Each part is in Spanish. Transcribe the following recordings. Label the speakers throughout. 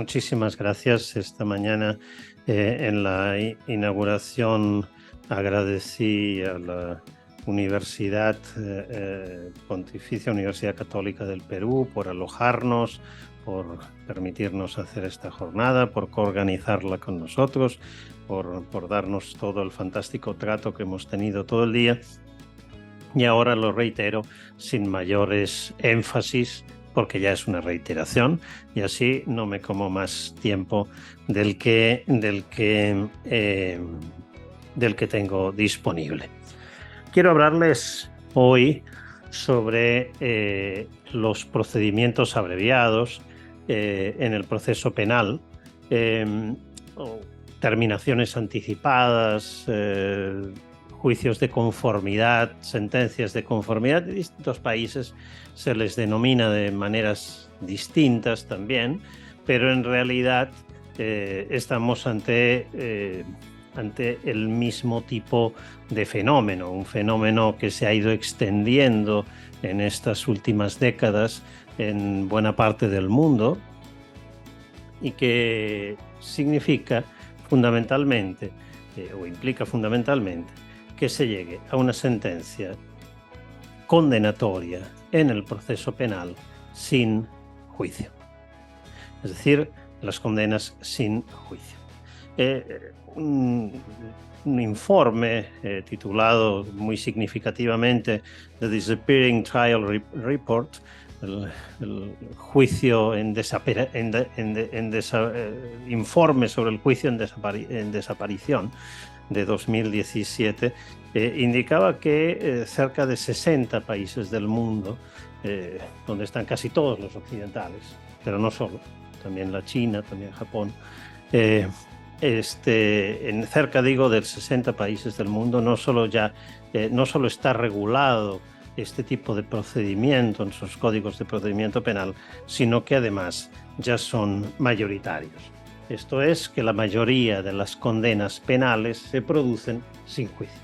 Speaker 1: muchísimas gracias. Esta mañana en la inauguración agradecí a la Universidad Pontificia Universidad Católica del Perú por alojarnos, por permitirnos hacer esta jornada, por coorganizarla con nosotros, por darnos todo el fantástico trato que hemos tenido todo el día. Y ahora lo reitero sin mayores énfasis, porque ya es una reiteración y así no me como más tiempo del que tengo disponible. Quiero hablarles hoy sobre los procedimientos abreviados en el proceso penal, terminaciones anticipadas, juicios de conformidad, sentencias de conformidad. En distintos países se les denomina de maneras distintas también, pero en realidad estamos ante el mismo tipo de fenómeno, un fenómeno que se ha ido extendiendo en estas últimas décadas en buena parte del mundo y que significa fundamentalmente, o implica fundamentalmente, que se llegue a una sentencia condenatoria en el proceso penal sin juicio. Es decir, las condenas sin juicio. Un informe titulado muy significativamente The Disappearing Trial Report, el juicio informe sobre el juicio en desaparición de 2017, indicaba que cerca de 60 países del mundo, donde están casi todos los occidentales, pero no solo, también la China, también Japón, en cerca, digo, de 60 países del mundo, no solo está regulado este tipo de procedimiento en sus códigos de procedimiento penal, sino que además ya son mayoritarios. Esto es, que la mayoría de las condenas penales se producen sin juicio.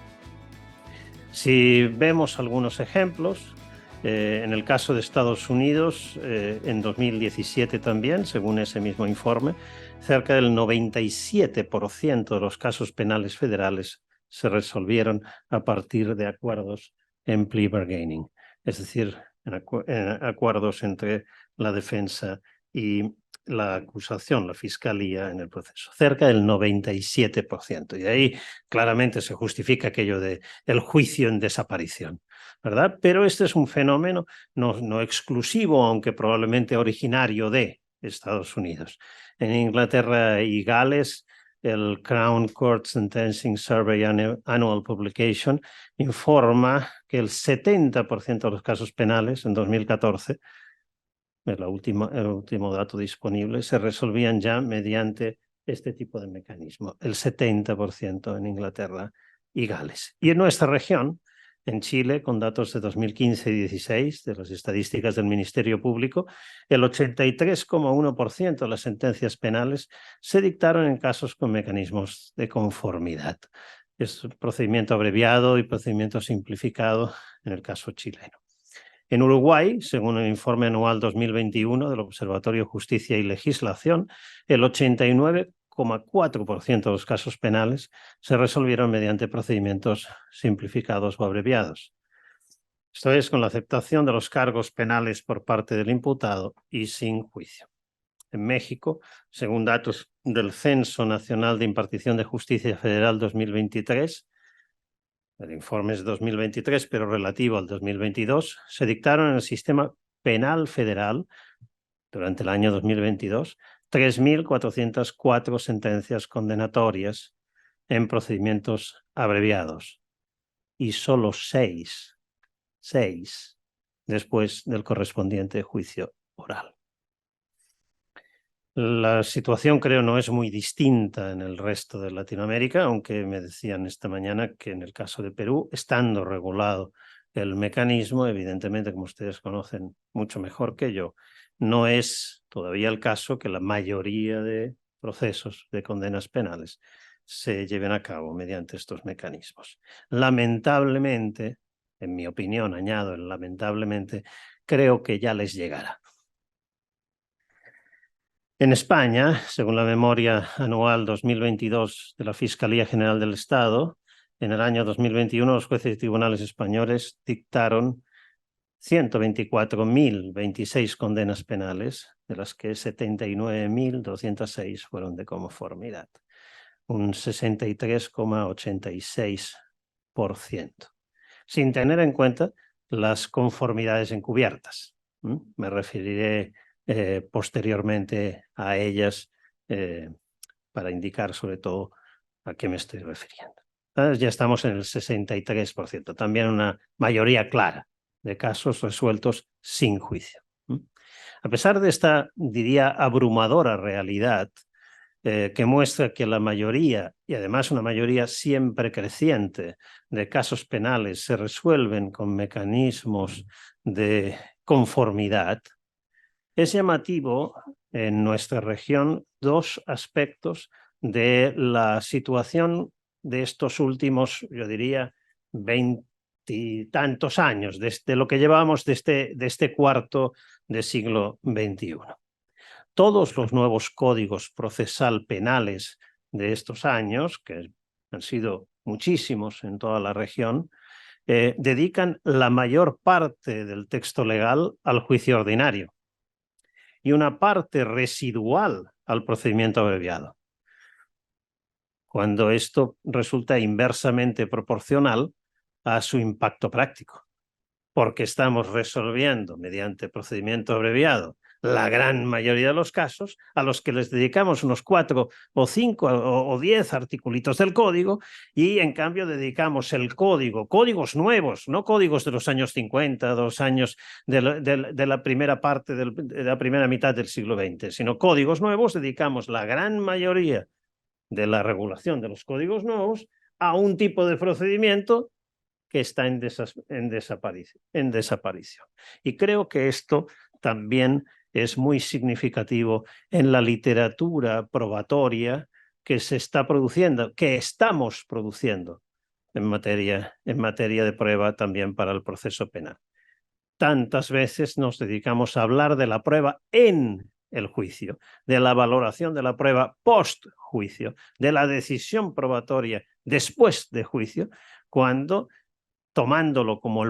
Speaker 1: Si vemos algunos ejemplos, en el caso de Estados Unidos, en 2017 también, según ese mismo informe, cerca del 97% de los casos penales federales se resolvieron a partir de acuerdos en plea bargaining, es decir, en acuerdos entre la defensa y la acusación, la fiscalía en el proceso, cerca del 97%. Y de ahí claramente se justifica aquello de el juicio en desaparición, ¿verdad? Pero este es un fenómeno no exclusivo, aunque probablemente originario de Estados Unidos. En Inglaterra y Gales, el Crown Court Sentencing Survey Annual Publication informa que el 70% de los casos penales en 2014, es el último dato disponible, se resolvían ya mediante este tipo de mecanismo, el 70% en Inglaterra y Gales. Y en nuestra región, en Chile, con datos de 2015 y 2016 de las estadísticas del Ministerio Público, el 83,1% de las sentencias penales se dictaron en casos con mecanismos de conformidad. Es un procedimiento abreviado y procedimiento simplificado en el caso chileno. En Uruguay, según el informe anual 2021 del Observatorio Justicia y Legislación, el 89,4% de los casos penales se resolvieron mediante procedimientos simplificados o abreviados. Esto es, con la aceptación de los cargos penales por parte del imputado y sin juicio. En México, según datos del Censo Nacional de Impartición de Justicia Federal 2023, el informe es de 2023, pero relativo al 2022, se dictaron en el sistema penal federal durante el año 2022 3.404 sentencias condenatorias en procedimientos abreviados y solo 6 después del correspondiente juicio oral. La situación, creo, no es muy distinta en el resto de Latinoamérica, aunque me decían esta mañana que en el caso de Perú, estando regulado el mecanismo, evidentemente, como ustedes conocen mucho mejor que yo, no es todavía el caso que la mayoría de procesos de condenas penales se lleven a cabo mediante estos mecanismos. Lamentablemente, en mi opinión, añado el lamentablemente, creo que ya les llegará. En España, según la memoria anual 2022 de la Fiscalía General del Estado, en el año 2021 los jueces y tribunales españoles dictaron 124.026 condenas penales, de las que 79.206 fueron de conformidad, un 63,86%, sin tener en cuenta las conformidades encubiertas. Me referiré posteriormente a ellas para indicar sobre todo a qué me estoy refiriendo. Entonces ya estamos en el 63%, también una mayoría clara de casos resueltos sin juicio. A pesar de esta, diría, abrumadora realidad que muestra que la mayoría, y además una mayoría siempre creciente, de casos penales se resuelven con mecanismos de conformidad, es llamativo en nuestra región dos aspectos de la situación de estos últimos, yo diría, 20 y tantos años, desde lo que llevamos de este cuarto de siglo XXI. Todos los nuevos códigos procesal penales de estos años, que han sido muchísimos en toda la región, dedican la mayor parte del texto legal al juicio ordinario y una parte residual al procedimiento abreviado, cuando esto resulta inversamente proporcional a su impacto práctico, porque estamos resolviendo mediante procedimiento abreviado la gran mayoría de los casos a los que les dedicamos unos 4 o 5 o 10 articulitos del código y en cambio dedicamos el código, códigos nuevos, no códigos de los años 50, 2 años de la primera parte, de la primera mitad del siglo XX, sino códigos nuevos, dedicamos la gran mayoría de la regulación de los códigos nuevos a un tipo de procedimiento que está en desaparición. Y creo que esto también es muy significativo en la literatura probatoria que se está produciendo, que estamos produciendo en materia de prueba también para el proceso penal. Tantas veces nos dedicamos a hablar de la prueba en el juicio, de la valoración de la prueba post-juicio, de la decisión probatoria después de juicio, cuando tomándolo como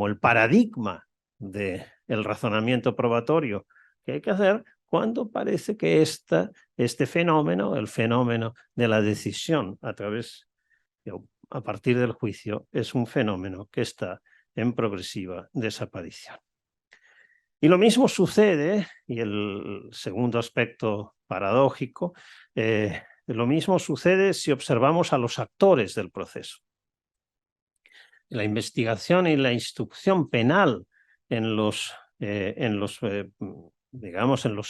Speaker 1: el paradigma del razonamiento probatorio que hay que hacer, cuando parece que este fenómeno, el fenómeno de la decisión a partir del juicio, es un fenómeno que está en progresiva desaparición. Y lo mismo sucede, y el segundo aspecto paradójico, lo mismo sucede si observamos a los actores del proceso. La investigación y la instrucción penal en los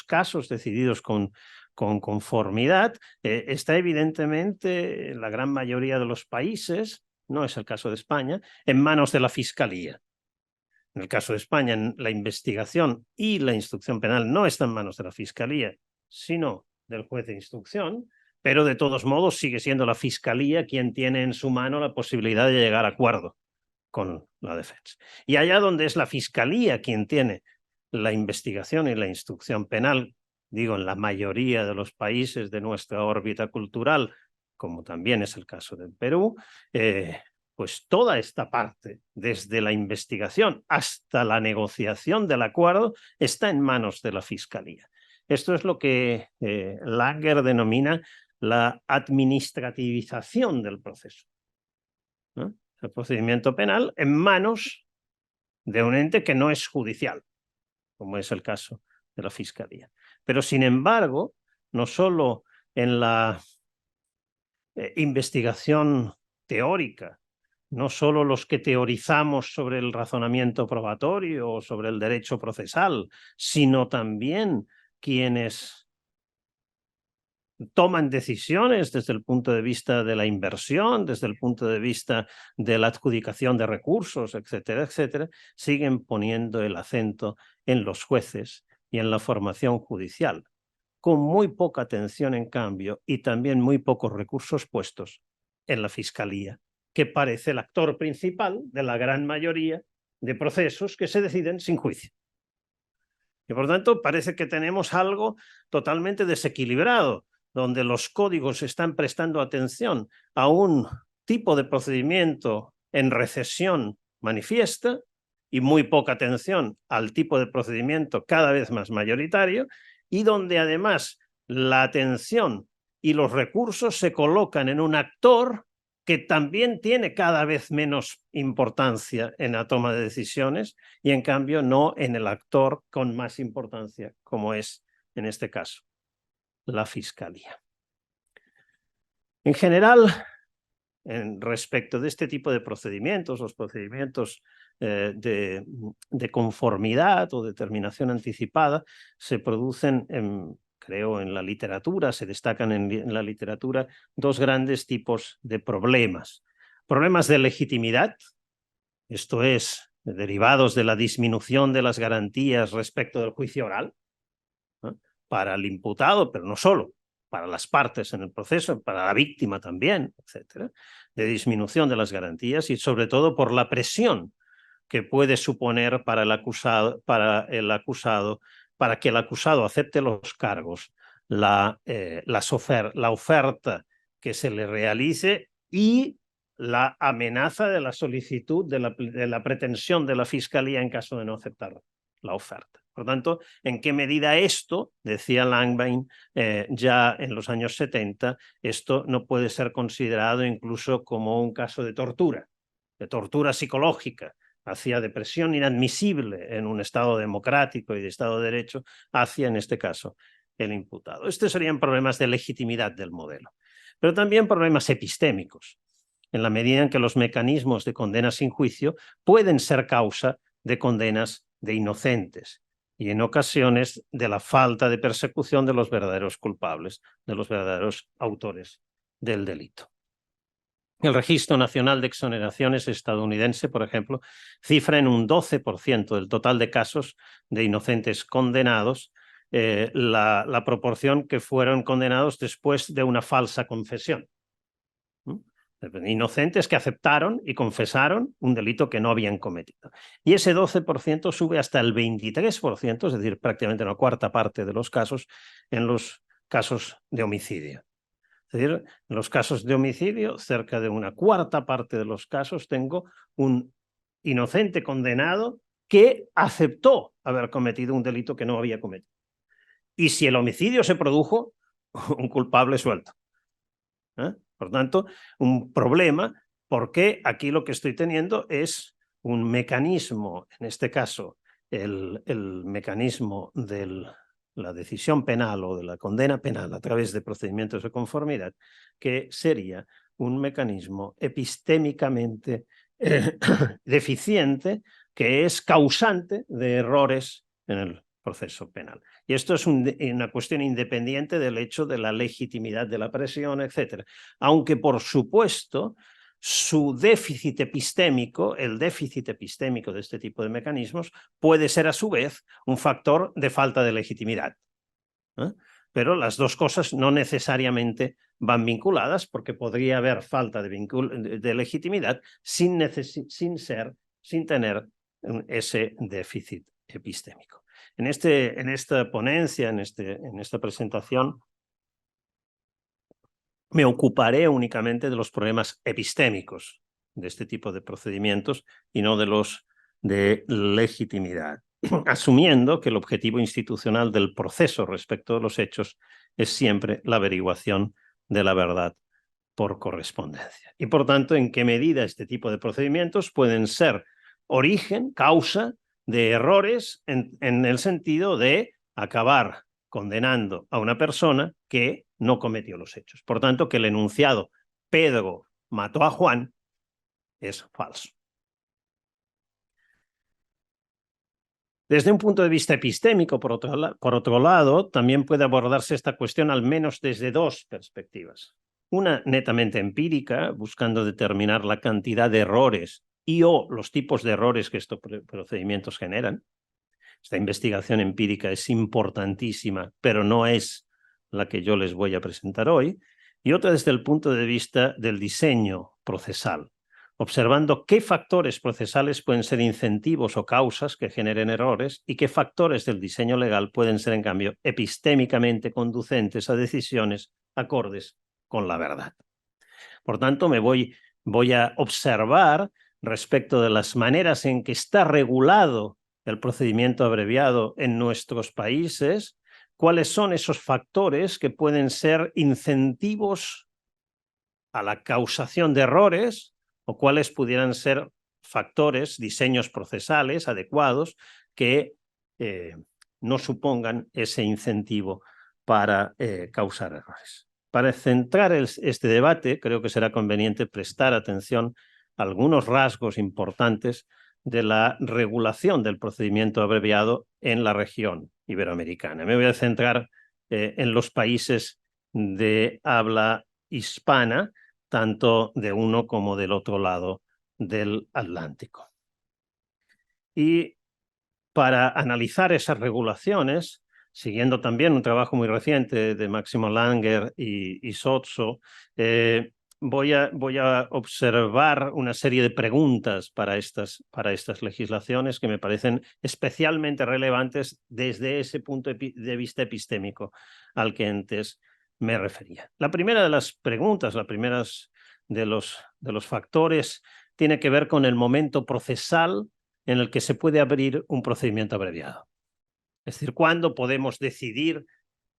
Speaker 1: casos decididos con conformidad, está evidentemente en la gran mayoría de los países, no es el caso de España, en manos de la Fiscalía. En el caso de España, la investigación y la instrucción penal no están en manos de la Fiscalía, sino del juez de instrucción, pero de todos modos sigue siendo la Fiscalía quien tiene en su mano la posibilidad de llegar a acuerdo con la defensa. Y allá donde es la Fiscalía quien tiene la investigación y la instrucción penal, digo, en la mayoría de los países de nuestra órbita cultural, como también es el caso del Perú, pues toda esta parte, desde la investigación hasta la negociación del acuerdo, está en manos de la Fiscalía. Esto es lo que Langer denomina la administrativización del proceso, ¿no? El procedimiento penal en manos de un ente que no es judicial, como es el caso de la Fiscalía. Pero, sin embargo, no solo en la investigación teórica, no solo los que teorizamos sobre el razonamiento probatorio o sobre el derecho procesal, sino también quienes toman decisiones desde el punto de vista de la inversión, desde el punto de vista de la adjudicación de recursos, etcétera, etcétera, siguen poniendo el acento en los jueces y en la formación judicial, con muy poca atención, en cambio, y también muy pocos recursos puestos en la Fiscalía, que parece el actor principal de la gran mayoría de procesos que se deciden sin juicio. Y por tanto parece que tenemos algo totalmente desequilibrado, donde los códigos están prestando atención a un tipo de procedimiento en recesión manifiesta y muy poca atención al tipo de procedimiento cada vez más mayoritario, y donde además la atención y los recursos se colocan en un actor que también tiene cada vez menos importancia en la toma de decisiones y en cambio no en el actor con más importancia, como es en este caso la Fiscalía. En general, respecto de este tipo de procedimientos, los procedimientos de conformidad o determinación anticipada, se producen, creo, en la literatura, se destacan en la literatura dos grandes tipos de problemas. Problemas de legitimidad, esto es, derivados de la disminución de las garantías respecto del juicio oral, ¿no?, para el imputado, pero no solo, para las partes en el proceso, para la víctima también, etcétera, de disminución de las garantías y sobre todo por la presión que puede suponer para el acusado, para que el acusado acepte los cargos, la oferta que se le realice y la amenaza de la solicitud, de la pretensión de la Fiscalía en caso de no aceptar la oferta. Por tanto, ¿en qué medida esto, decía Langbein ya en los años 70, esto no puede ser considerado incluso como un caso de tortura psicológica, hacia depresión inadmisible en un Estado democrático y de Estado de Derecho, hacia, en este caso, el imputado? Estos serían problemas de legitimidad del modelo, pero también problemas epistémicos, en la medida en que los mecanismos de condena sin juicio pueden ser causa de condenas de inocentes y en ocasiones de la falta de persecución de los verdaderos culpables, de los verdaderos autores del delito. El Registro Nacional de Exoneraciones estadounidense, por ejemplo, cifra en un 12% del total de casos de inocentes condenados la proporción que fueron condenados después de una falsa confesión. Inocentes que aceptaron y confesaron un delito que no habían cometido. Y ese 12% sube hasta el 23%, es decir, prácticamente una cuarta parte de los casos, en los casos de homicidio. Es decir, en los casos de homicidio, cerca de una cuarta parte de los casos tengo un inocente condenado que aceptó haber cometido un delito que no había cometido. Y si el homicidio se produjo, un culpable suelto. Por tanto, un problema, porque aquí lo que estoy teniendo es un mecanismo, en este caso, el mecanismo de la decisión penal o de la condena penal a través de procedimientos de conformidad, que sería un mecanismo epistémicamente deficiente, que es causante de errores en el proceso penal. Y esto es una cuestión independiente del hecho de la legitimidad de la presión, etc. Aunque, por supuesto, su déficit epistémico, el déficit epistémico de este tipo de mecanismos, puede ser a su vez un factor de falta de legitimidad. Pero las dos cosas no necesariamente van vinculadas, porque podría haber falta de legitimidad sin tener ese déficit epistémico. En esta ponencia, en esta presentación, me ocuparé únicamente de los problemas epistémicos de este tipo de procedimientos y no de los de legitimidad, asumiendo que el objetivo institucional del proceso respecto de los hechos es siempre la averiguación de la verdad por correspondencia. Y por tanto, ¿en qué medida este tipo de procedimientos pueden ser origen, causa de errores en el sentido de acabar condenando a una persona que no cometió los hechos? Por tanto, que el enunciado Pedro mató a Juan es falso. Desde un punto de vista epistémico, por otro lado, también puede abordarse esta cuestión al menos desde dos perspectivas. Una netamente empírica, buscando determinar la cantidad de errores y o los tipos de errores que estos procedimientos generan. Esta investigación empírica es importantísima, pero no es la que yo les voy a presentar hoy. Y otra desde el punto de vista del diseño procesal, observando qué factores procesales pueden ser incentivos o causas que generen errores y qué factores del diseño legal pueden ser, en cambio, epistémicamente conducentes a decisiones acordes con la verdad. Por tanto, voy a observar respecto de las maneras en que está regulado el procedimiento abreviado en nuestros países, cuáles son esos factores que pueden ser incentivos a la causación de errores o cuáles pudieran ser factores, diseños procesales adecuados que no supongan ese incentivo para causar errores. Para centrar este debate, creo que será conveniente prestar atención a algunos rasgos importantes de la regulación del procedimiento abreviado en la región iberoamericana. Me voy a centrar en los países de habla hispana, tanto de uno como del otro lado del Atlántico. Y para analizar esas regulaciones, siguiendo también un trabajo muy reciente de Máximo Langer y Sozzo, voy a observar una serie de preguntas para estas legislaciones que me parecen especialmente relevantes desde ese punto de vista epistémico al que antes me refería. La primera de las preguntas, la primera de los factores, tiene que ver con el momento procesal en el que se puede abrir un procedimiento abreviado. Es decir, ¿cuándo podemos decidir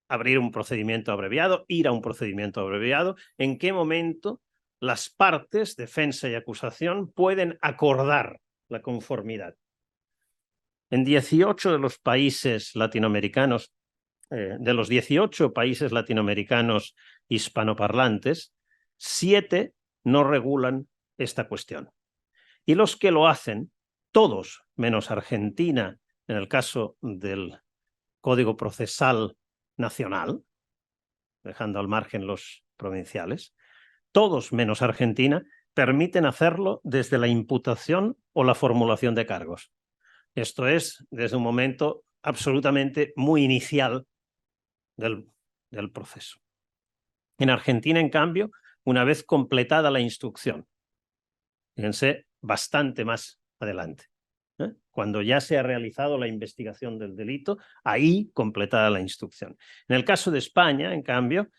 Speaker 1: abrir un procedimiento abreviado, ir a un procedimiento abreviado? ¿En qué momento las partes, defensa y acusación, pueden acordar la conformidad? En 18 de los países latinoamericanos, de los 18 países latinoamericanos hispanoparlantes, 7 no regulan esta cuestión. Y los que lo hacen, todos menos Argentina, en el caso del Código Procesal Nacional, dejando al margen los provinciales, todos menos Argentina permiten hacerlo desde la imputación o la formulación de cargos. Esto es, desde un momento absolutamente muy inicial del proceso. En Argentina, en cambio, una vez completada la instrucción, fíjense, bastante más adelante, cuando ya se ha realizado la investigación del delito, ahí completada la instrucción. En el caso de España, en cambio,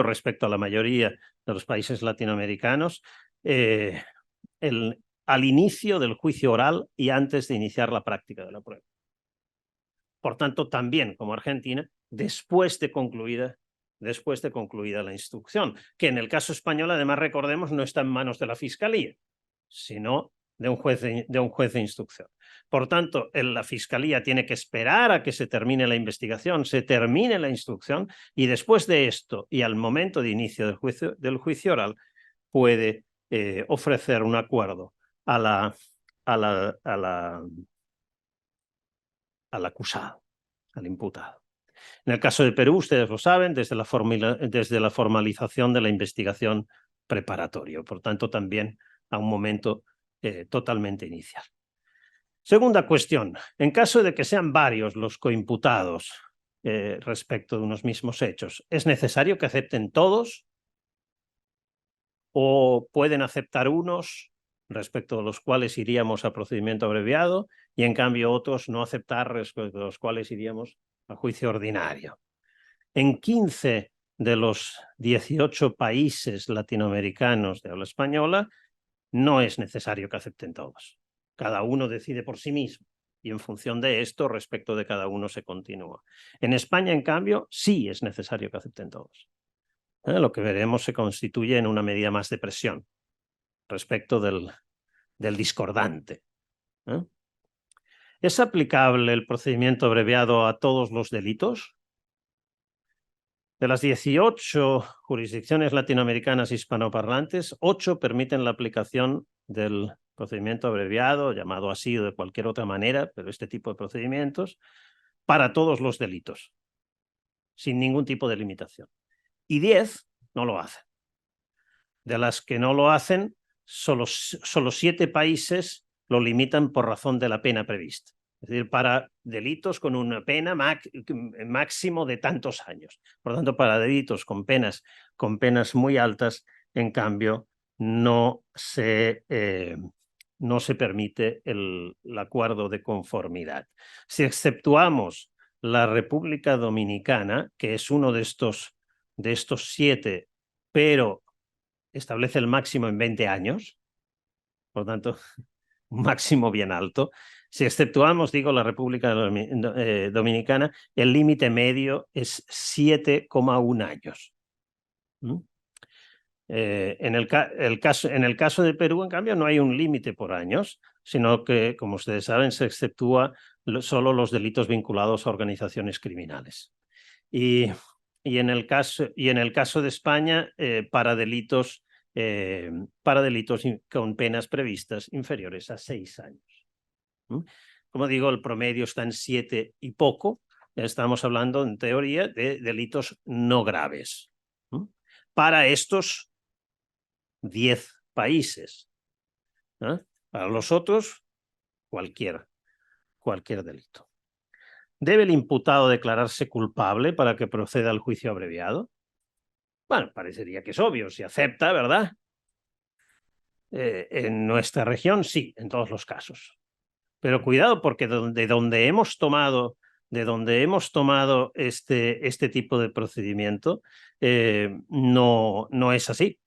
Speaker 1: respecto a la mayoría de los países latinoamericanos, al inicio del juicio oral y antes de iniciar la práctica de la prueba. Por tanto, también, como Argentina, después de concluida la instrucción, que en el caso español, además, recordemos, no está en manos de la Fiscalía, sino de un juez de instrucción. Por tanto, la Fiscalía tiene que esperar a que se termine la investigación, se termine la instrucción, y después de esto y al momento de inicio del juicio oral puede ofrecer un acuerdo al acusado, al imputado. En el caso de Perú, ustedes lo saben, desde la formalización de la investigación preparatoria, por tanto también a un momento totalmente inicial. Segunda cuestión, en caso de que sean varios los coimputados respecto de unos mismos hechos, ¿es necesario que acepten todos o pueden aceptar unos respecto a los cuales iríamos a procedimiento abreviado y en cambio otros no aceptar respecto a los cuales iríamos a juicio ordinario? En 15 de los 18 países latinoamericanos de habla española no es necesario que acepten todos. Cada uno decide por sí mismo y en función de esto, respecto de cada uno se continúa. En España, en cambio, sí es necesario que acepten todos. Lo que veremos se constituye en una medida más de presión respecto del discordante. ¿Es aplicable el procedimiento abreviado a todos los delitos? De las 18 jurisdicciones latinoamericanas hispanoparlantes, 8 permiten la aplicación del procedimiento abreviado, llamado así o de cualquier otra manera, pero este tipo de procedimientos, para todos los delitos, sin ningún tipo de limitación. Y 10 no lo hacen. De las que no lo hacen, solo 7 países lo limitan por razón de la pena prevista. Es decir, para delitos con una pena máximo de tantos años. Por lo tanto, para delitos con penas muy altas, en cambio, no se permite el acuerdo de conformidad. Si exceptuamos la República Dominicana, que es uno de estos 7, pero establece el máximo en 20 años, por lo tanto, un máximo bien alto. Si exceptuamos, digo, la República Dominicana, el límite medio es 7,1 años. En el caso de Perú, en cambio, no hay un límite por años, sino que, como ustedes saben, se exceptúa solo los delitos vinculados a organizaciones criminales. Y en el caso de España, para delitos con penas previstas inferiores a 6 años. Como digo, el promedio está en 7 y poco. Estamos hablando, en teoría, de delitos no graves. Para estos 10 países. Para los otros, cualquier delito. ¿Debe el imputado declararse culpable para que proceda al juicio abreviado? Bueno, parecería que es obvio, si acepta, ¿verdad? En nuestra región sí, en todos los casos. Pero cuidado, porque de donde hemos tomado este tipo de procedimiento, no es así.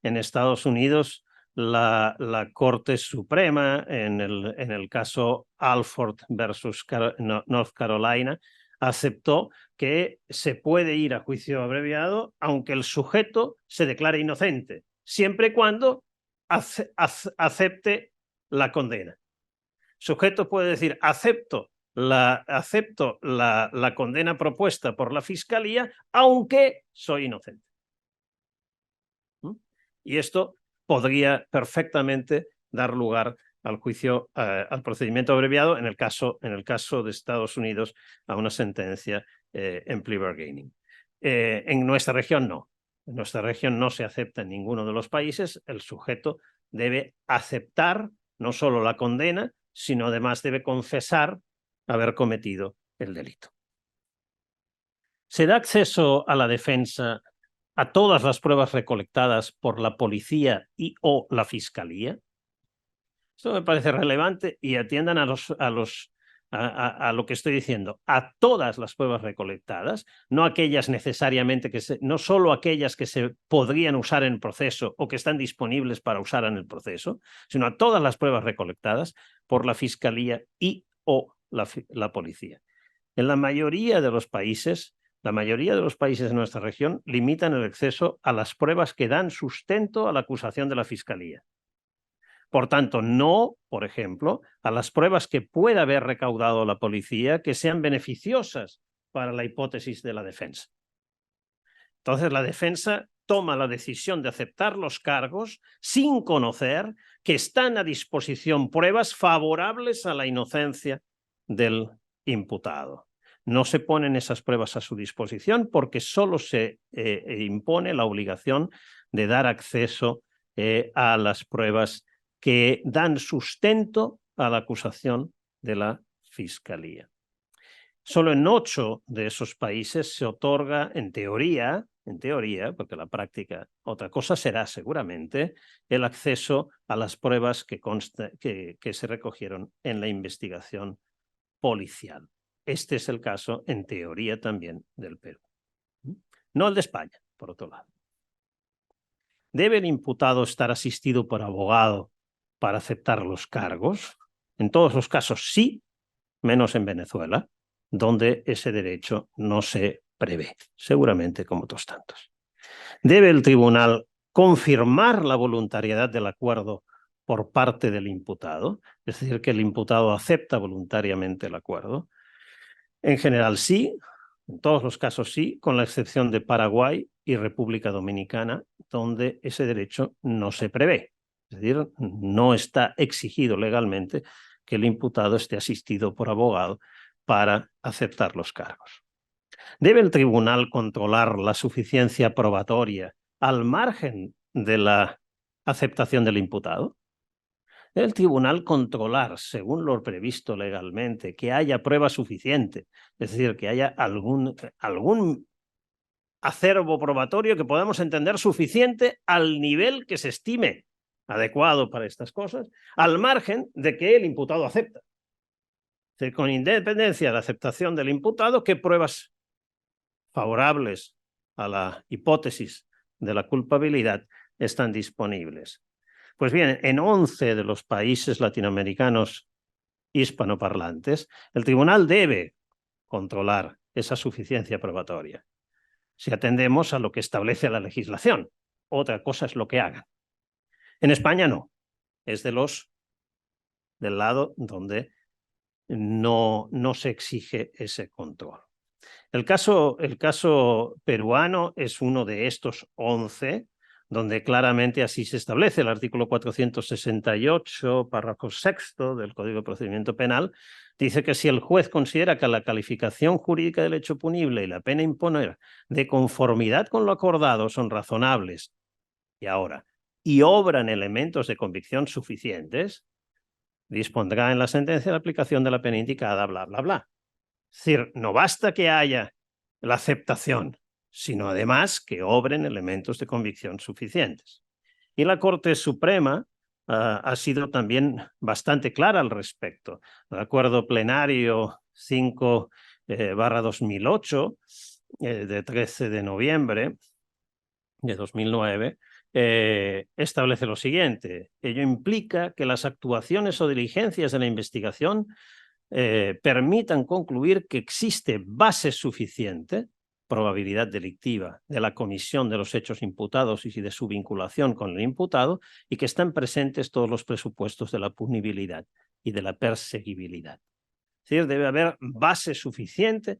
Speaker 1: En Estados Unidos, la Corte Suprema, en el caso Alford versus North Carolina, aceptó que se puede ir a juicio abreviado aunque el sujeto se declare inocente, siempre y cuando acepte la condena. El sujeto puede decir, acepto la condena propuesta por la Fiscalía, aunque soy inocente. Y esto podría perfectamente dar lugar al juicio, al procedimiento abreviado, en el caso de Estados Unidos, a una sentencia en plea bargaining. En nuestra región no. En nuestra región no se acepta en ninguno de los países. El sujeto debe aceptar no solo la condena, sino además debe confesar haber cometido el delito. ¿Se da acceso a la defensa a todas las pruebas recolectadas por la policía y o la fiscalía? Esto me parece relevante y atiendan a lo que estoy diciendo. A todas las pruebas recolectadas, no aquellas necesariamente no solo aquellas que se podrían usar en el proceso o que están disponibles para usar en el proceso, sino a todas las pruebas recolectadas por la fiscalía y o la policía. En la mayoría de los países de nuestra región limitan el acceso a las pruebas que dan sustento a la acusación de la Fiscalía. Por tanto, no, por ejemplo, a las pruebas que pueda haber recaudado la policía que sean beneficiosas para la hipótesis de la defensa. Entonces, la defensa toma la decisión de aceptar los cargos sin conocer que están a disposición pruebas favorables a la inocencia del imputado. No se ponen esas pruebas a su disposición porque solo se impone la obligación de dar acceso a las pruebas que dan sustento a la acusación de la Fiscalía. Solo en 8 de esos países se otorga, en teoría, porque la práctica otra cosa será seguramente, el acceso a las pruebas que se recogieron en la investigación policial. Este es el caso, en teoría, también del Perú. No el de España, por otro lado. ¿Debe el imputado estar asistido por abogado para aceptar los cargos? En todos los casos sí, menos en Venezuela, donde ese derecho no se prevé, seguramente como otros tantos. ¿Debe el tribunal confirmar la voluntariedad del acuerdo por parte del imputado? Es decir, que el imputado acepta voluntariamente el acuerdo. En general sí, en todos los casos sí, con la excepción de Paraguay y República Dominicana, donde ese derecho no se prevé. Es decir, no está exigido legalmente que el imputado esté asistido por abogado para aceptar los cargos. ¿Debe el tribunal controlar la suficiencia probatoria al margen de la aceptación del imputado? ¿Debe el tribunal controlar, según lo previsto legalmente, que haya prueba suficiente? Es decir, que haya algún acervo probatorio que podamos entender suficiente al nivel que se estime adecuado para estas cosas, al margen de que el imputado acepta. Es decir, con independencia de la aceptación del imputado, ¿qué pruebas favorables a la hipótesis de la culpabilidad están disponibles? Pues bien, en 11 de los países latinoamericanos hispanoparlantes, el tribunal debe controlar esa suficiencia probatoria, si atendemos a lo que establece la legislación. Otra cosa es lo que hagan. En España no, es del lado donde no se exige ese control. El caso peruano es uno de estos 11, donde claramente así se establece. El artículo 468, párrafo 6 del Código de Procedimiento Penal, dice que si el juez considera que la calificación jurídica del hecho punible y la pena imponer de conformidad con lo acordado son razonables y obran elementos de convicción suficientes, dispondrá en la sentencia la aplicación de la pena indicada, bla, bla, bla. Es decir, no basta que haya la aceptación, sino además que obren elementos de convicción suficientes. Y la Corte Suprema ha sido también bastante clara al respecto. El acuerdo plenario 5/2008, de 13 de noviembre de 2009, establece lo siguiente: ello implica que las actuaciones o diligencias de la investigación permitan concluir que existe base suficiente, probabilidad delictiva, de la comisión de los hechos imputados y de su vinculación con el imputado, y que están presentes todos los presupuestos de la punibilidad y de la perseguibilidad. Es decir, debe haber base suficiente,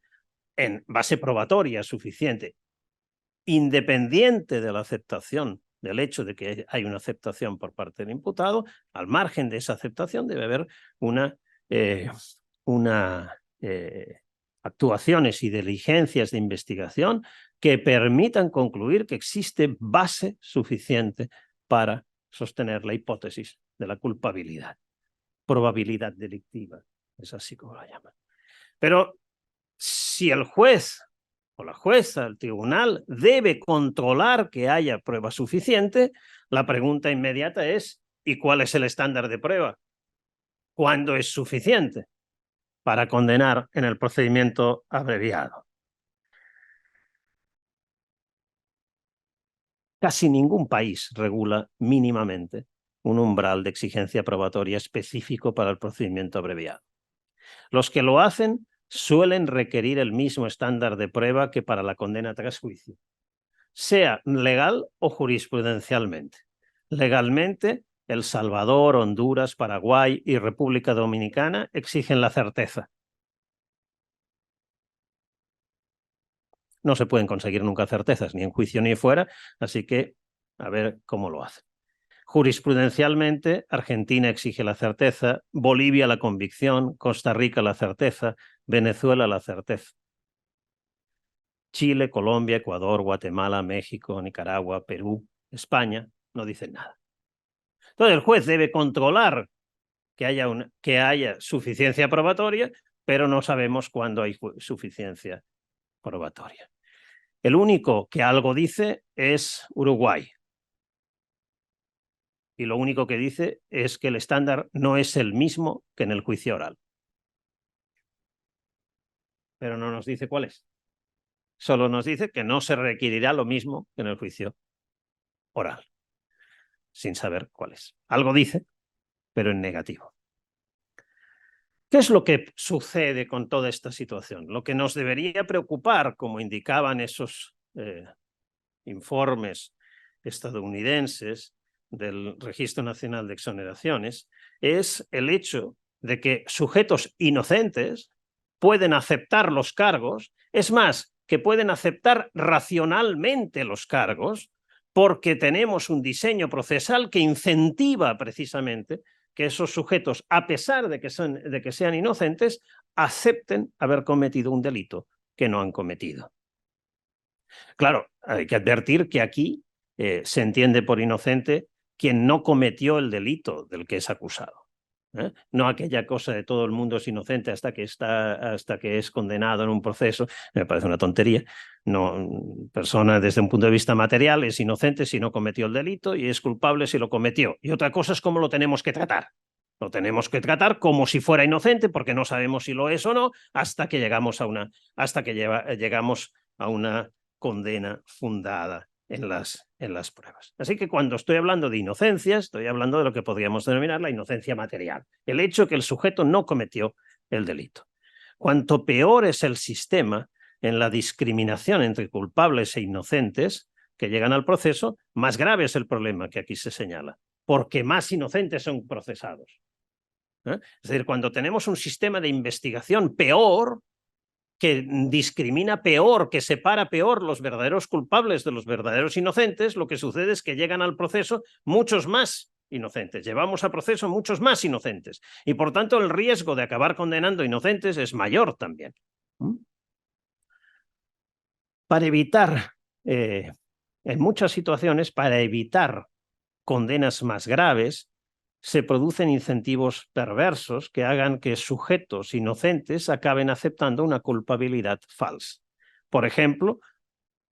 Speaker 1: base probatoria suficiente, independiente de la aceptación, del hecho de que hay una aceptación por parte del imputado. Al margen de esa aceptación debe haber actuaciones y diligencias de investigación que permitan concluir que existe base suficiente para sostener la hipótesis de la culpabilidad. Probabilidad delictiva, es así como la llaman. Pero si el juez o la jueza, el tribunal, debe controlar que haya prueba suficiente, la pregunta inmediata es: ¿y cuál es el estándar de prueba? ¿Cuándo es suficiente para condenar en el procedimiento abreviado? Casi ningún país regula mínimamente un umbral de exigencia probatoria específico para el procedimiento abreviado. Los que lo hacen suelen requerir el mismo estándar de prueba que para la condena tras juicio, sea legal o jurisprudencialmente. Legalmente, El Salvador, Honduras, Paraguay y República Dominicana exigen la certeza. No se pueden conseguir nunca certezas, ni en juicio ni fuera, así que a ver cómo lo hacen. Jurisprudencialmente, Argentina exige la certeza, Bolivia la convicción, Costa Rica la certeza, Venezuela la certeza. Chile, Colombia, Ecuador, Guatemala, México, Nicaragua, Perú, España no dicen nada. Entonces el juez debe controlar que haya suficiencia probatoria, pero no sabemos cuándo hay suficiencia probatoria. El único que algo dice es Uruguay. Y lo único que dice es que el estándar no es el mismo que en el juicio oral. Pero no nos dice cuál es. Solo nos dice que no se requerirá lo mismo que en el juicio oral, sin saber cuál es. Algo dice, pero en negativo. ¿Qué es lo que sucede con toda esta situación? Lo que nos debería preocupar, como indicaban esos informes estadounidenses del Registro Nacional de Exoneraciones, es el hecho de que sujetos inocentes pueden aceptar los cargos, es más, que pueden aceptar racionalmente los cargos, porque tenemos un diseño procesal que incentiva precisamente que esos sujetos, a pesar de que sean inocentes, acepten haber cometido un delito que no han cometido. Claro, hay que advertir que aquí se entiende por inocente quien no cometió el delito del que es acusado. No aquella cosa de todo el mundo es inocente hasta que es condenado en un proceso. Me parece una tontería. No, persona desde un punto de vista material es inocente si no cometió el delito y es culpable si lo cometió. Y otra cosa es cómo lo tenemos que tratar. Lo tenemos que tratar como si fuera inocente porque no sabemos si lo es o no hasta que llegamos a una condena fundada en las pruebas. Así que cuando estoy hablando de inocencia, estoy hablando de lo que podríamos denominar la inocencia material, el hecho que el sujeto no cometió el delito. Cuanto peor es el sistema en la discriminación entre culpables e inocentes que llegan al proceso, más grave es el problema que aquí se señala, porque más inocentes son procesados. Es decir, cuando tenemos un sistema de investigación peor, que discrimina peor, que separa peor los verdaderos culpables de los verdaderos inocentes, lo que sucede es que llegan al proceso muchos más inocentes. Llevamos a proceso muchos más inocentes. Y por tanto el riesgo de acabar condenando inocentes es mayor también. Para evitar, en muchas situaciones, para evitar condenas más graves, se producen incentivos perversos que hagan que sujetos inocentes acaben aceptando una culpabilidad falsa. Por ejemplo,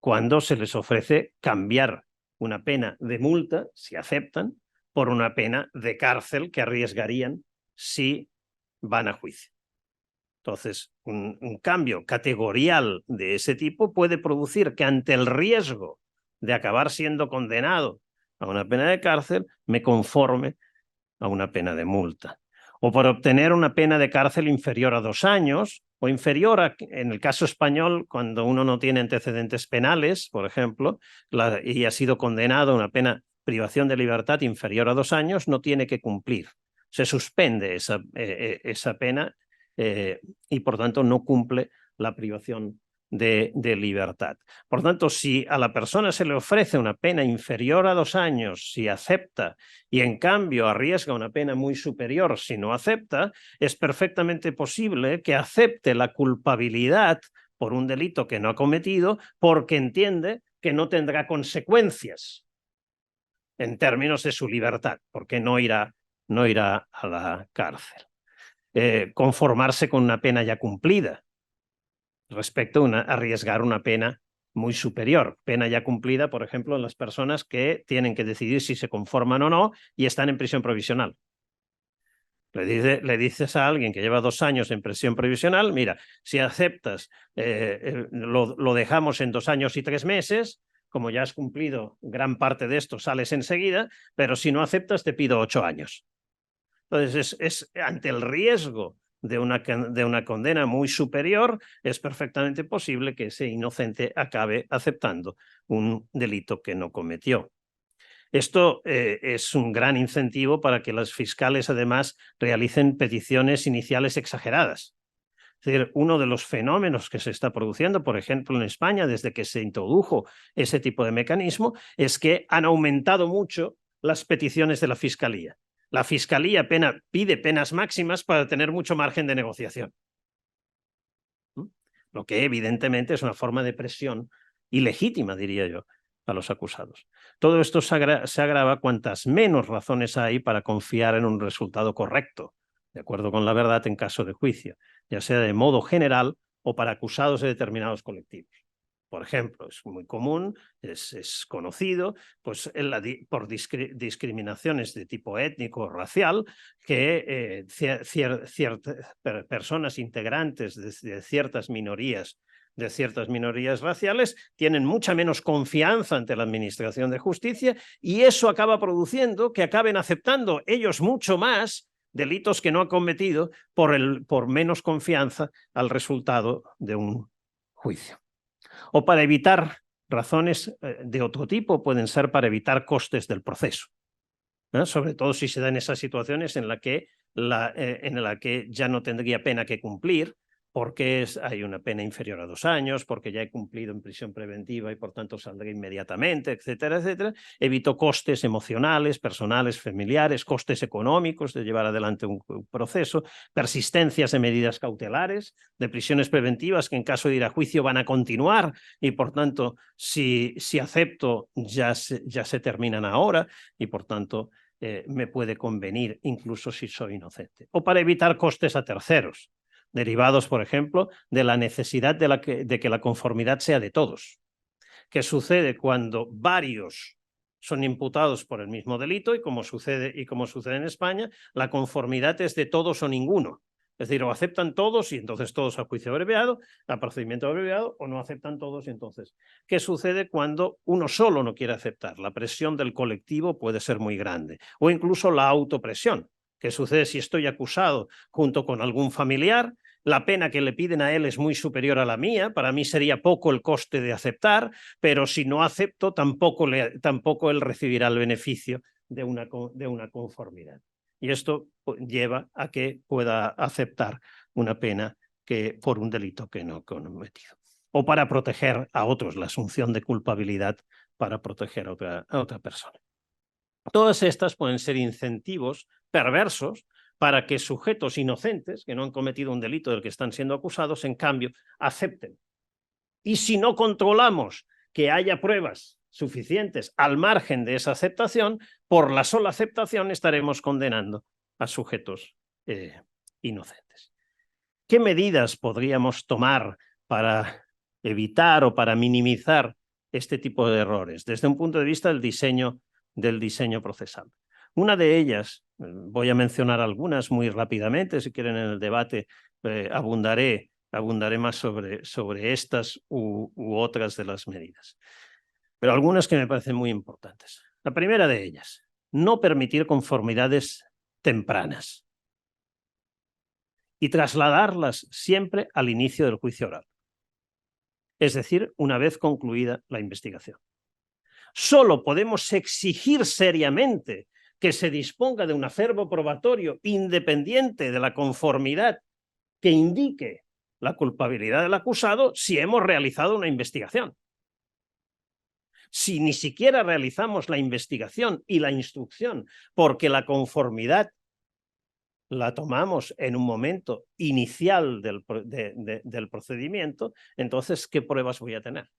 Speaker 1: cuando se les ofrece cambiar una pena de multa, si aceptan, por una pena de cárcel que arriesgarían si van a juicio. Entonces, un cambio categorial de ese tipo puede producir que ante el riesgo de acabar siendo condenado a una pena de cárcel, me conforme a una pena de multa. O por obtener una pena de cárcel inferior a 2 años, o inferior a, en el caso español, cuando uno no tiene antecedentes penales, por ejemplo, y ha sido condenado a una pena privación de libertad inferior a 2 años, no tiene que cumplir. Se suspende esa pena y, por tanto, no cumple la privación de libertad. Por tanto, si a la persona se le ofrece una pena inferior a 2 años, si acepta, y en cambio arriesga una pena muy superior si no acepta, es perfectamente posible que acepte la culpabilidad por un delito que no ha cometido porque entiende que no tendrá consecuencias en términos de su libertad, porque no irá a la cárcel. Conformarse con una pena ya cumplida respecto a arriesgar una pena muy superior. Pena ya cumplida, por ejemplo, en las personas que tienen que decidir si se conforman o no y están en prisión provisional. Le dices a alguien que lleva 2 años en prisión provisional, mira, si aceptas, lo dejamos en 2 años y 3 meses, como ya has cumplido gran parte de esto, sales enseguida, pero si no aceptas, te pido 8 años. Entonces, es ante el riesgo de una condena muy superior, es perfectamente posible que ese inocente acabe aceptando un delito que no cometió. Esto es un gran incentivo para que los fiscales, además, realicen peticiones iniciales exageradas. Es decir, uno de los fenómenos que se está produciendo, por ejemplo, en España, desde que se introdujo ese tipo de mecanismo, es que han aumentado mucho las peticiones de la Fiscalía. La Fiscalía pide penas máximas para tener mucho margen de negociación. Lo que evidentemente es una forma de presión ilegítima, diría yo, a los acusados. Todo esto se agrava cuantas menos razones hay para confiar en un resultado correcto, de acuerdo con la verdad en caso de juicio, ya sea de modo general o para acusados de determinados colectivos. Por ejemplo, es muy común, es conocido, pues por discriminaciones de tipo étnico o racial, que personas integrantes de ciertas minorías raciales tienen mucha menos confianza ante la administración de justicia y eso acaba produciendo que acaben aceptando ellos mucho más delitos que no han cometido por menos confianza al resultado de un juicio. O para evitar razones de otro tipo, pueden ser para evitar costes del proceso. Sobre todo si se dan esas situaciones en la que ya no tendría pena que cumplir, porque hay una pena inferior a 2 años, porque ya he cumplido en prisión preventiva y por tanto saldré inmediatamente, etcétera, etcétera. Evito costes emocionales, personales, familiares, costes económicos de llevar adelante un proceso, persistencias de medidas cautelares, de prisiones preventivas que en caso de ir a juicio van a continuar y por tanto si acepto ya se terminan ahora y por tanto me puede convenir, incluso si soy inocente. O para evitar costes a terceros, derivados, por ejemplo, de la necesidad de que la conformidad sea de todos. ¿Qué sucede cuando varios son imputados por el mismo delito? Y como sucede en España, la conformidad es de todos o ninguno. Es decir, o aceptan todos y entonces todos a juicio abreviado, a procedimiento abreviado, o no aceptan todos y entonces. ¿Qué sucede cuando uno solo no quiere aceptar? La presión del colectivo puede ser muy grande. O incluso la autopresión. ¿Qué sucede si estoy acusado junto con algún familiar? La pena que le piden a él es muy superior a la mía, para mí sería poco el coste de aceptar, pero si no acepto tampoco él recibirá el beneficio de una conformidad. Y esto lleva a que pueda aceptar una pena por un delito que no ha cometido. O para proteger a otros, la asunción de culpabilidad para proteger a otra persona. Todas estas pueden ser incentivos perversos para que sujetos inocentes, que no han cometido un delito del que están siendo acusados, en cambio, acepten. Y si no controlamos que haya pruebas suficientes al margen de esa aceptación, por la sola aceptación estaremos condenando a sujetos inocentes. ¿Qué medidas podríamos tomar para evitar o para minimizar este tipo de errores? Desde un punto de vista del diseño procesal. Una de ellas, voy a mencionar algunas muy rápidamente, si quieren en el debate abundaré más sobre estas u otras de las medidas. Pero algunas que me parecen muy importantes. La primera de ellas, no permitir conformidades tempranas y trasladarlas siempre al inicio del juicio oral. Es decir, una vez concluida la investigación. Solo podemos exigir seriamente que se disponga de un acervo probatorio independiente de la conformidad que indique la culpabilidad del acusado si hemos realizado una investigación. Si ni siquiera realizamos la investigación y la instrucción porque la conformidad la tomamos en un momento inicial del procedimiento, entonces, ¿qué pruebas voy a tener?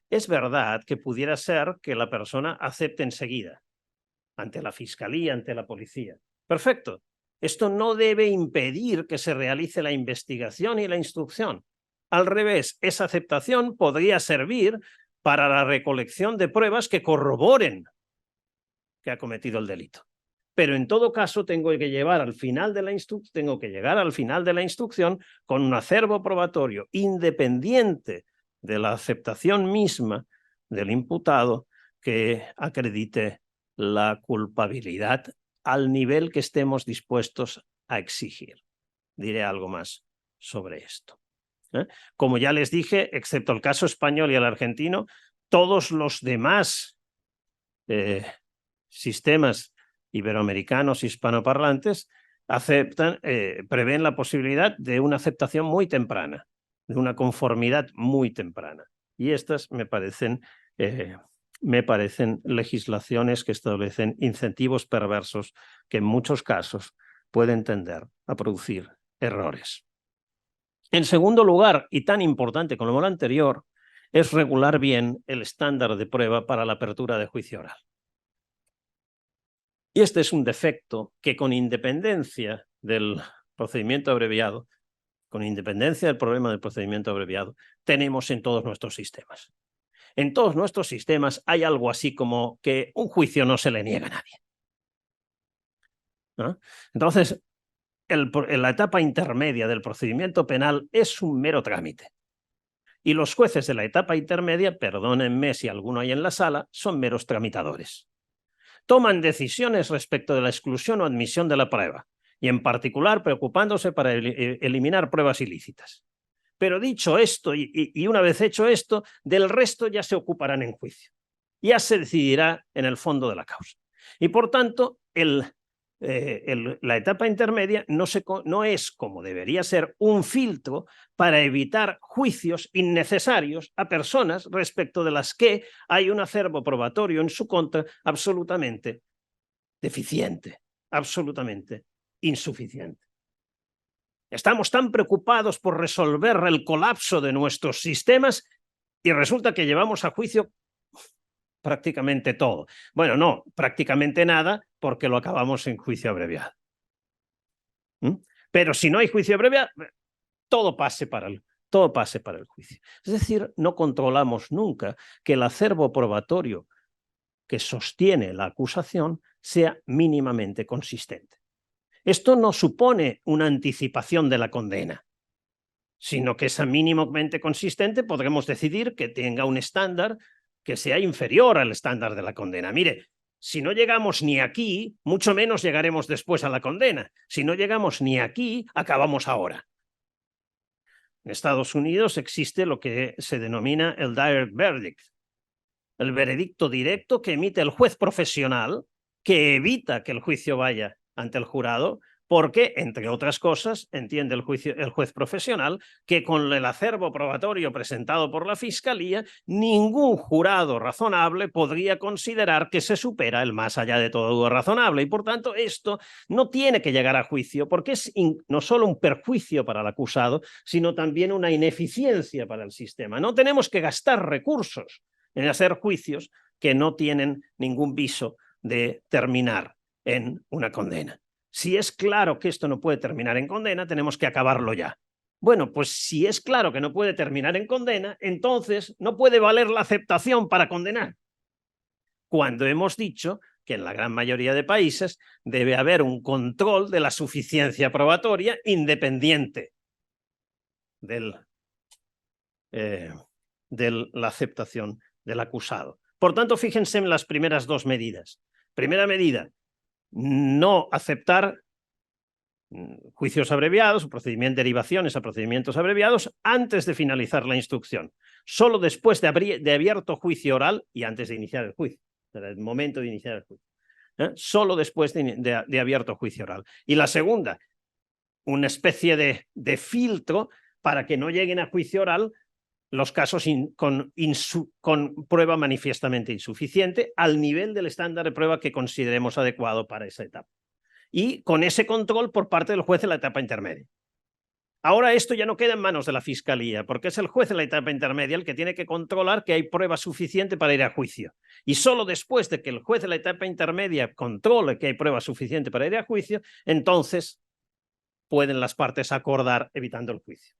Speaker 1: Es verdad que pudiera ser que la persona acepte enseguida, ante la fiscalía, ante la policía. Perfecto. Esto no debe impedir que se realice la investigación y la instrucción. Al revés, esa aceptación podría servir para la recolección de pruebas que corroboren que ha cometido el delito. Pero en todo caso tengo que llegar al final de la instrucción con un acervo probatorio independiente de la aceptación misma del imputado que acredite la culpabilidad al nivel que estemos dispuestos a exigir. Diré algo más sobre esto. Como ya les dije, excepto el caso español y el argentino, todos los demás sistemas iberoamericanos hispanoparlantes prevén la posibilidad de una aceptación muy temprana, de una conformidad muy temprana. Y estas me parecen legislaciones que establecen incentivos perversos que en muchos casos pueden tender a producir errores. En segundo lugar, y tan importante como lo anterior, es regular bien el estándar de prueba para la apertura de juicio oral. Y este es un defecto que, con independencia del procedimiento abreviado, con independencia del problema del procedimiento abreviado, tenemos en todos nuestros sistemas. En todos nuestros sistemas hay algo así como que un juicio no se le niega a nadie, ¿no? Entonces, la etapa intermedia del procedimiento penal es un mero trámite. Y los jueces de la etapa intermedia, perdónenme si alguno hay en la sala, son meros tramitadores. Toman decisiones respecto de la exclusión o admisión de la prueba, y en particular preocupándose para eliminar pruebas ilícitas. Pero dicho esto, y una vez hecho esto, del resto ya se ocuparán en juicio. Ya se decidirá en el fondo de la causa. Y por tanto, la etapa intermedia no es, como debería ser, un filtro para evitar juicios innecesarios a personas respecto de las que hay un acervo probatorio en su contra absolutamente deficiente, absolutamente insuficiente. Estamos tan preocupados por resolver el colapso de nuestros sistemas y resulta que llevamos a juicio prácticamente todo. Bueno, no, prácticamente nada, porque lo acabamos en juicio abreviado. Pero si no hay juicio abreviado, todo pase para el juicio. Es decir, no controlamos nunca que el acervo probatorio que sostiene la acusación sea mínimamente consistente. Esto no supone una anticipación de la condena, sino que esa mínimamente consistente podremos decidir que tenga un estándar que sea inferior al estándar de la condena. Mire, si no llegamos ni aquí, mucho menos llegaremos después a la condena. Si no llegamos ni aquí, acabamos ahora. En Estados Unidos existe lo que se denomina el direct verdict, el veredicto directo que emite el juez profesional, que evita que el juicio vaya ante el jurado, porque, entre otras cosas, entiende el juez profesional que con el acervo probatorio presentado por la Fiscalía, ningún jurado razonable podría considerar que se supera el más allá de todo duda razonable. Y, por tanto, esto no tiene que llegar a juicio, porque es no solo un perjuicio para el acusado, sino también una ineficiencia para el sistema. No tenemos que gastar recursos en hacer juicios que no tienen ningún viso de terminar en una condena. Si es claro que esto no puede terminar en condena, tenemos que acabarlo ya. Bueno, pues si es claro que no puede terminar en condena, entonces no puede valer la aceptación para condenar. Cuando hemos dicho que en la gran mayoría de países debe haber un control de la suficiencia probatoria independiente de la aceptación del acusado. Por tanto, fíjense en las primeras dos medidas. Primera medida, no aceptar juicios abreviados, derivaciones a procedimientos abreviados antes de finalizar la instrucción. Solo después de abierto juicio oral y antes de iniciar el juicio, en el momento de iniciar el juicio. Solo después de abierto juicio oral. Y la segunda, una especie de filtro para que no lleguen a juicio oral los casos con prueba manifiestamente insuficiente al nivel del estándar de prueba que consideremos adecuado para esa etapa. Y con ese control por parte del juez de la etapa intermedia. Ahora esto ya no queda en manos de la Fiscalía, porque es el juez de la etapa intermedia el que tiene que controlar que hay prueba suficiente para ir a juicio. Y solo después de que el juez de la etapa intermedia controle que hay prueba suficiente para ir a juicio, entonces pueden las partes acordar evitando el juicio.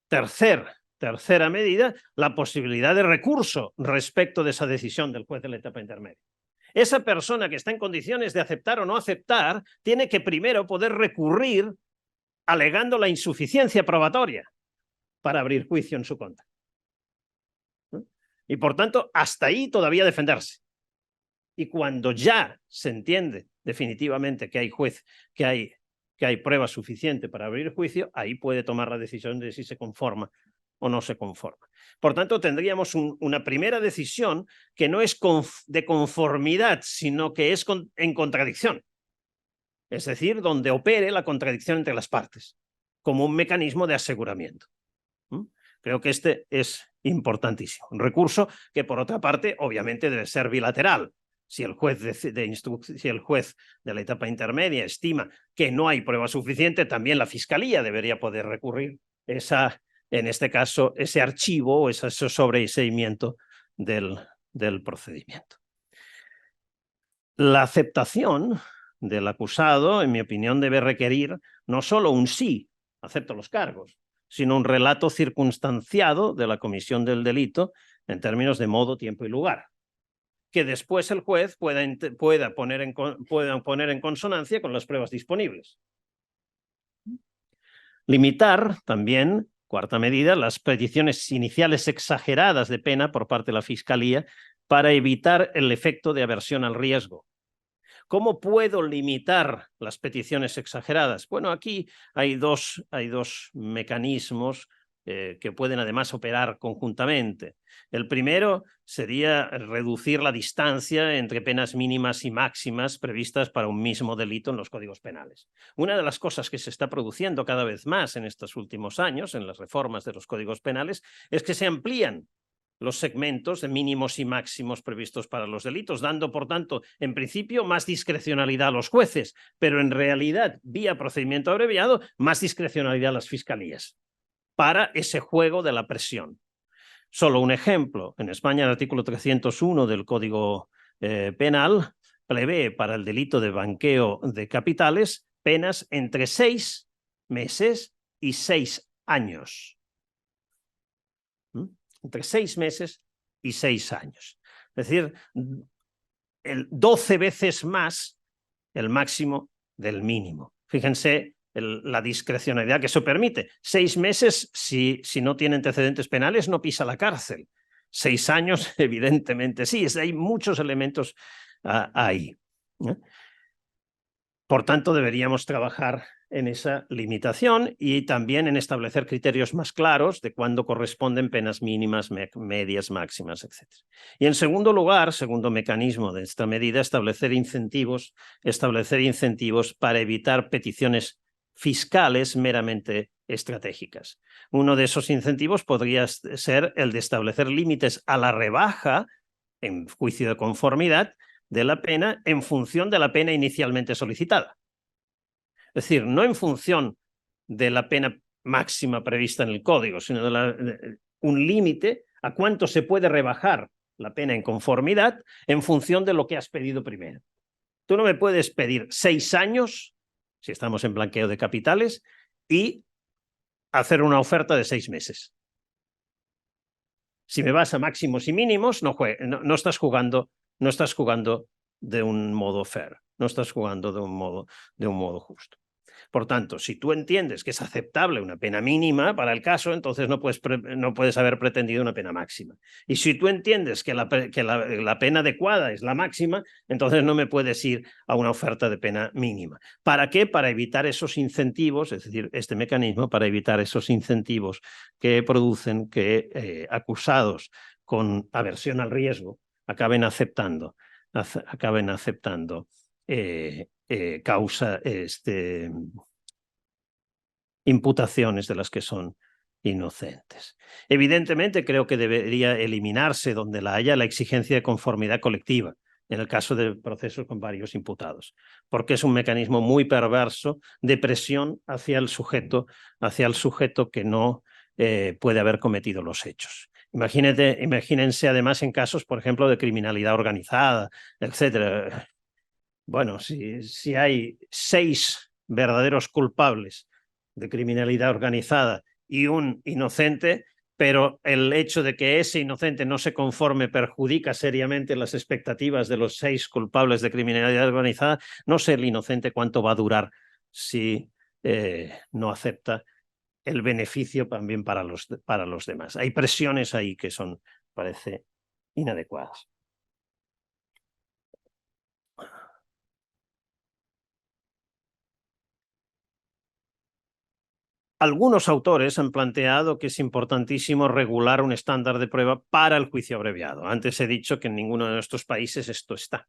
Speaker 1: Tercera medida, la posibilidad de recurso respecto de esa decisión del juez de la etapa intermedia. Esa persona que está en condiciones de aceptar o no aceptar tiene que primero poder recurrir alegando la insuficiencia probatoria para abrir juicio en su contra. Y por tanto, hasta ahí todavía defenderse. Y cuando ya se entiende definitivamente que hay prueba suficiente para abrir juicio, ahí puede tomar la decisión de si se conforma o no se conforma. Por tanto, tendríamos una primera decisión que no es de conformidad, sino que es en contradicción. Es decir, donde opere la contradicción entre las partes, como un mecanismo de aseguramiento. Creo que este es importantísimo. Un recurso que, por otra parte, obviamente debe ser bilateral. Si el juez de la etapa intermedia estima que no hay prueba suficiente, también la Fiscalía debería poder recurrir en este caso, ese archivo o ese sobreseimiento del procedimiento. La aceptación del acusado, en mi opinión, debe requerir no solo un sí, acepto los cargos, sino un relato circunstanciado de la comisión del delito en términos de modo, tiempo y lugar, que después el juez pueda poner en consonancia con las pruebas disponibles. Limitar también, cuarta medida, las peticiones iniciales exageradas de pena por parte de la Fiscalía para evitar el efecto de aversión al riesgo. ¿Cómo puedo limitar las peticiones exageradas? Bueno, aquí hay dos mecanismos que pueden además operar conjuntamente. El primero sería reducir la distancia entre penas mínimas y máximas previstas para un mismo delito en los códigos penales. Una de las cosas que se está produciendo cada vez más en estos últimos años, en las reformas de los códigos penales, es que se amplían los segmentos de mínimos y máximos previstos para los delitos, dando, por tanto, en principio, más discrecionalidad a los jueces, pero en realidad, vía procedimiento abreviado, más discrecionalidad a las fiscalías para ese juego de la presión. Solo un ejemplo. En España el artículo 301 del Código Penal prevé para el delito de blanqueo de capitales penas entre 6 meses y 6 años. Entre 6 meses y 6 años. Es decir, 12 veces más el máximo del mínimo. Fíjense la discrecionalidad que eso permite. 6 meses, si no tiene antecedentes penales, no pisa la cárcel. 6 años, evidentemente sí. Hay muchos elementos ahí. Por tanto, deberíamos trabajar en esa limitación y también en establecer criterios más claros de cuándo corresponden penas mínimas, medias, máximas, etc. Y en segundo lugar, segundo mecanismo de esta medida, establecer incentivos para evitar peticiones fiscales meramente estratégicas. Uno de esos incentivos podría ser el de establecer límites a la rebaja en juicio de conformidad de la pena en función de la pena inicialmente solicitada. Es decir, no en función de la pena máxima prevista en el código, sino de un límite a cuánto se puede rebajar la pena en conformidad en función de lo que has pedido primero. Tú no me puedes pedir 6 años, si estamos en blanqueo de capitales, y hacer una oferta de 6 meses. Si me vas a máximos y mínimos, no estás jugando de un modo fair, no estás jugando de un modo justo. Por tanto, si tú entiendes que es aceptable una pena mínima para el caso, entonces no puedes haber pretendido una pena máxima. Y si tú entiendes que la pena adecuada es la máxima, entonces no me puedes ir a una oferta de pena mínima. ¿Para qué? Para evitar esos incentivos, es decir, este mecanismo para evitar esos incentivos que producen que acusados con aversión al riesgo acaben aceptando imputaciones de las que son inocentes. Evidentemente, creo que debería eliminarse donde la haya la exigencia de conformidad colectiva en el caso de procesos con varios imputados, porque es un mecanismo muy perverso de presión hacia el sujeto que no puede haber cometido los hechos. Imagínense además en casos, por ejemplo, de criminalidad organizada, etcétera. Bueno, si hay 6 verdaderos culpables de criminalidad organizada y un inocente, pero el hecho de que ese inocente no se conforme perjudica seriamente las expectativas de los 6 culpables de criminalidad organizada, no sé el inocente cuánto va a durar si no acepta el beneficio también para los demás. Hay presiones ahí que parece inadecuadas. Algunos autores han planteado que es importantísimo regular un estándar de prueba para el juicio abreviado. Antes he dicho que en ninguno de nuestros países esto está.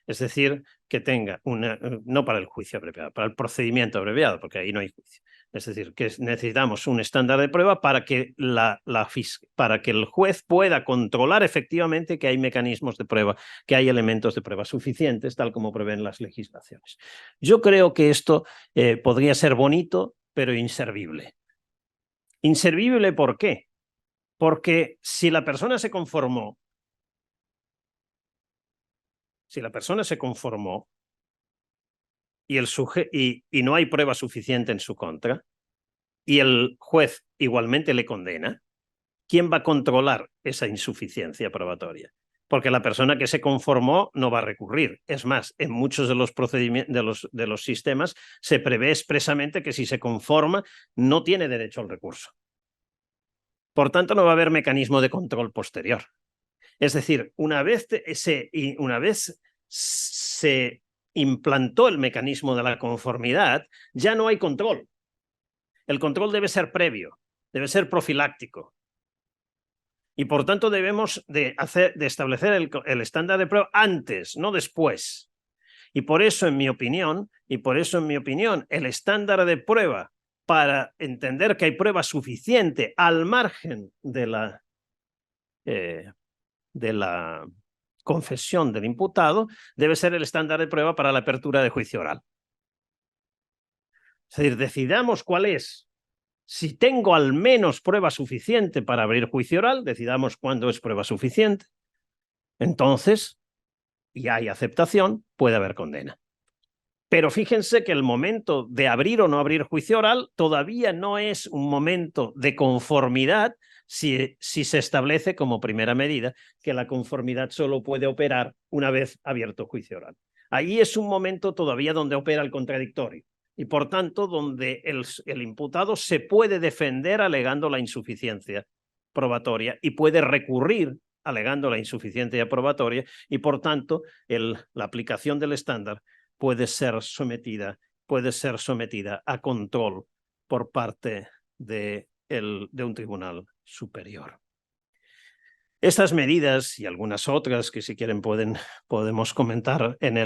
Speaker 1: Es decir, que tenga no para el juicio abreviado, para el procedimiento abreviado, porque ahí no hay juicio. Es decir, que necesitamos un estándar de prueba para que el juez pueda controlar efectivamente que hay mecanismos de prueba, que hay elementos de prueba suficientes, tal como prevén las legislaciones. Yo creo que esto podría ser bonito, pero inservible. ¿Inservible por qué? Porque si la persona se conformó y no hay prueba suficiente en su contra, y el juez igualmente le condena, ¿quién va a controlar esa insuficiencia probatoria? Porque la persona que se conformó no va a recurrir. Es más, en muchos de los procedimientos de los sistemas se prevé expresamente que si se conforma no tiene derecho al recurso. Por tanto, no va a haber mecanismo de control posterior. Es decir, una vez se implantó el mecanismo de la conformidad, ya no hay control. El control debe ser previo, debe ser profiláctico. Y por tanto debemos de establecer el estándar de prueba antes, no después. Y por eso, en mi opinión, el estándar de prueba para entender que hay prueba suficiente al margen de la confesión del imputado debe ser el estándar de prueba para la apertura de juicio oral. Es decir, decidamos cuál es. Si tengo al menos prueba suficiente para abrir juicio oral, decidamos cuándo es prueba suficiente, entonces, y hay aceptación, puede haber condena. Pero fíjense que el momento de abrir o no abrir juicio oral todavía no es un momento de conformidad si se establece como primera medida que la conformidad solo puede operar una vez abierto juicio oral. Ahí es un momento todavía donde opera el contradictorio y por tanto donde el imputado se puede defender alegando la insuficiencia probatoria y puede recurrir alegando la insuficiencia probatoria y por tanto la aplicación del estándar puede ser sometida a control por parte de un tribunal superior. Estas medidas y algunas otras que si quieren podemos comentar en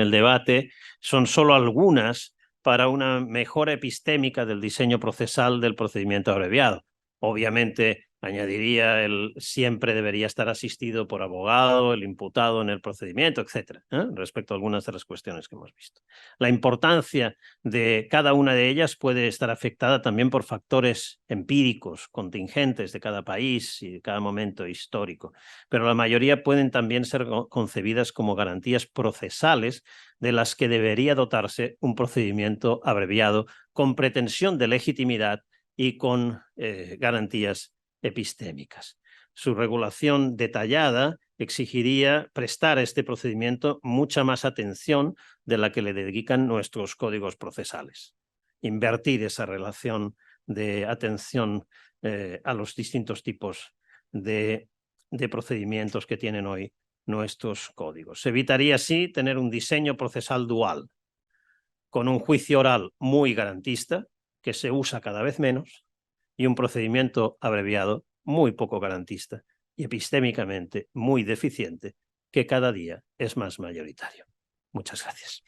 Speaker 1: el debate son solo algunas para una mejora epistémica del diseño procesal del procedimiento abreviado. Obviamente, añadiría siempre debería estar asistido por abogado, el imputado en el procedimiento, etc., respecto a algunas de las cuestiones que hemos visto. La importancia de cada una de ellas puede estar afectada también por factores empíricos, contingentes de cada país y de cada momento histórico, pero la mayoría pueden también ser concebidas como garantías procesales de las que debería dotarse un procedimiento abreviado con pretensión de legitimidad y con garantías epistémicas. Su regulación detallada exigiría prestar a este procedimiento mucha más atención de la que le dedican nuestros códigos procesales. Invertir esa relación de atención a los distintos tipos de procedimientos que tienen hoy nuestros códigos. Se evitaría así tener un diseño procesal dual, con un juicio oral muy garantista, que se usa cada vez menos, y un procedimiento abreviado muy poco garantista y epistémicamente muy deficiente, que cada día es más mayoritario. Muchas gracias.